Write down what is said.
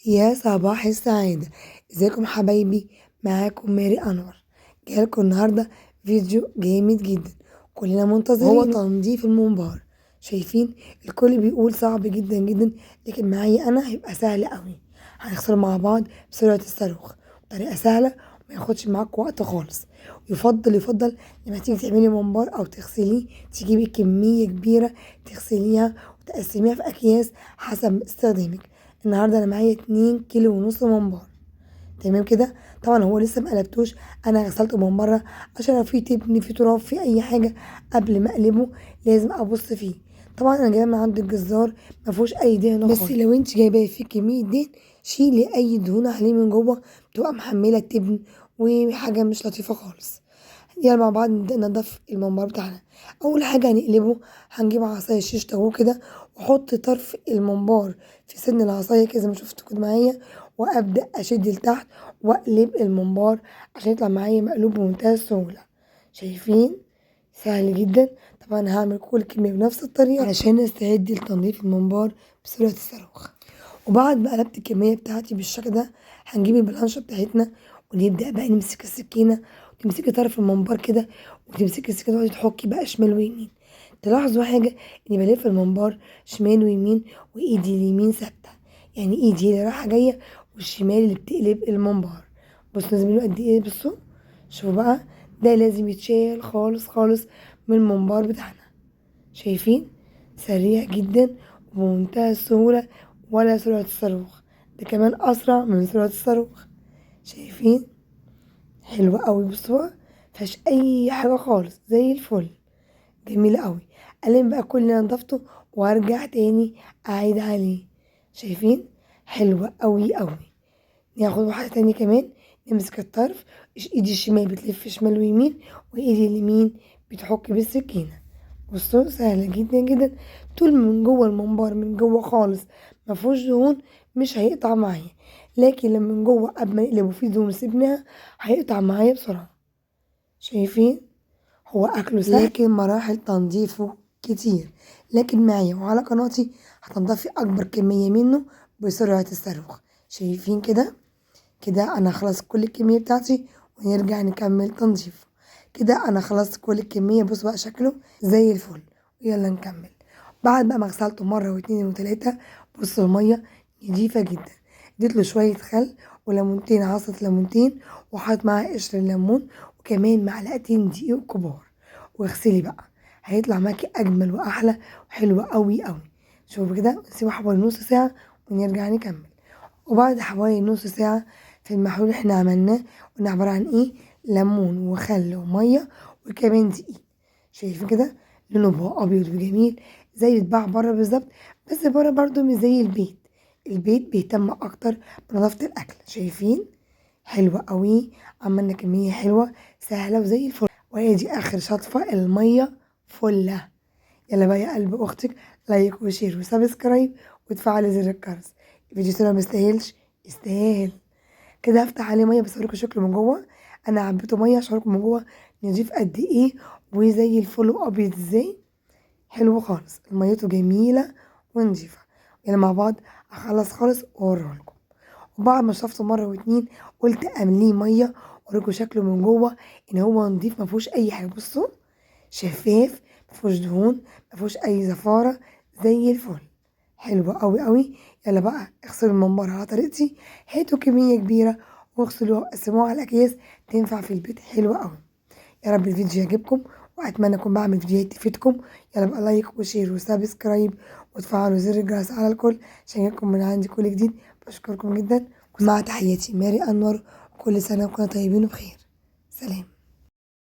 يا صباح السعادة، ازيكم حبايبي؟ معاكم ماري أنور. جايلكم النهاردة فيديو جامد جدا كلنا منتظرينه، هو تنظيف المنبار. شايفين الكل بيقول صعب جدا جدا، لكن معايا أنا هيبقى سهل قوي. هنغسله مع بعض بسرعة الصاروخ، بطريقة سهلة وما ياخدش معاك وقت خالص. يفضل لما تيجي تعملي منبار أو تغسليه تجيبي كمية كبيرة تغسليها وتقسميها في أكياس حسب استخدامك. النهارده انا معايا 2 كيلو ونص ممبار. تمام كده. طبعا هو لسه مقلبتوش، انا غسلته من بره عشان لو في تبن في تراب في اي حاجه قبل ما اقلبه لازم ابص فيه. طبعا انا جايبه من عند الجزار مفيهوش اي دهن خالص، بس لو انت جايباه فيه كميه دهن شيلي اي دهون عليه من جوه، بتبقى محمله التبن وحاجه مش لطيفه خالص. يلا مع بعض نبدأ ننضف الممبار بتاعنا. أول حاجة هنقلبه، هنجيب عصاية شيش طاووق كده وأحط طرف الممبار في سن العصاية كده زي ما شفتوا كده معايا، وأبدأ أشد لتحت وأقلب الممبار عشان يطلع معايا مقلوب بمنتهى السهولة. شايفين؟ سهل جدا. طبعا هعمل كل كمية بنفس الطريقة علشان استعد لتنظيف الممبار بسرعة الصاروخ. وبعد ما قلبت الكمية بتاعتي بالشكل ده، هنجيب البلانشة بتاعتنا ونبدأ بقى نمسك السكينة وتمسكي طرف الممبار كده، وتمسكي السكينة وتقعدي تحكي بقى شمال ويمين. تلاحظوا حاجة، اني بلف الممبار شمال ويمين وايدي اليمين ثابتة، يعني ايدي اللي رايحة جاية والشمال اللي بتقلب الممبار. بصوا لازم له قد ايه، بصوا شوفوا بقى، ده لازم يتشال خالص خالص من الممبار بتاعنا. شايفين؟ سريع جدا وبمنتهى السهولة، ولا سرعة الصاروخ، ده كمان أسرع من سرعة الصاروخ. شايفين؟ حلوة أوي، بصوا مفيهاش أي حاجة خالص، زي الفل، جميلة أوي. ألم بقى كل اللي نضفته وأرجع تاني أعيد عليه. شايفين؟ حلوة أوي أوي. ناخد واحدة تانية كمان، نمسك الطرف، ايدي الشمال بتلف شمال ويمين وايدي اليمين بتحك بالسكينة. بصوا سهلة جدا جدا. طول من جوه الممبار من جوه خالص مفهوش دهون مش هيقطع معايا، لكن لما من جوه قبل ما نقلبه فيه دهون سيبناها هيقطع معايا بسرعة. شايفين؟ هو أكله سهل لكن مراحل تنظيفه كتير، لكن معايا وعلى قناتي هتنضفي أكبر كمية منه بسرعة الصاروخ. شايفين كده؟ كده انا خلصت كل الكمية بتاعتي ونرجع نكمل تنظيفه. كده انا خلصت كل الكمية، بص بقى شكله زي الفل. يلا نكمل. بعد بقى ما غسلته مرة واتنين وتلاتة، بصوا المية نضيفة جدا. اديت له شوية خل وليمونتين، عصرة ليمونتين، وحط معاه قشر الليمون وكمان معلقتين دقيق كبار. واغسلي بقى، هيطلع معاكي اجمل واحلى وحلوة قوي قوي. شوفوا كده، نسيبه حوالي نص ساعة ونرجع نكمل. وبعد حوالي نص ساعة في المحلول اللي احنا عملناه، قلنا عبارة عن ايه؟ ليمون وخل ومية وكمان دقيق. شايفين كده؟ لونه بقى ابيض وجميل زي بيتباع بره بالظبط، بس بره برضو مش زي البيت. البيت بيهتم اكتر بنظافة الاكل. شايفين؟ حلوة قوي. عملنا كمية حلوة سهلة وزي الفل. وادي اخر شطفة، المية فلة. يلا بقى يا قلب اختك، لايك وشير وسبسكرايب وتفعلي زر الجرس. الفيديو طلع مستاهلش؟ يستاهل. كده هفتح عليه ميه بس اوريكم شكله من جوه. انا عبيته ميه عشان اوريكم من جوه نضيف قد ايه وزي الفل وابيض ازاي. حلو خالص، ميته جميله ونضيفه. يلا مع بعض اخلص خالص واوريه لكم. وبعد ما شفته مره واتنين قلت امليه ميه اوريكم شكله من جوه، ان هو نضيف مفيهوش اي حاجه. بصوا شفاف، مفيهوش دهون، مفيهوش اي زفاره، زي الفل. حلوة قوي قوي. يلا بقى اغسلوا الممبار على طريقتي، هاتوا كمية كبيرة واغسلوها وقسموها على اكياس تنفع في البيت. حلوة قوي. يا رب الفيديو يعجبكم واتمنى اكون بعمل فيديوهات تفيدكم. يلا بقى لايك وشير وسبسكرايب وتفعلوا زر الجرس على الكل عشان يجيلكم من عندي كل جديد. بشكركم جدا، مع تحياتي ماري انور، وكل سنة وكنا طيبين وبخير. سلام.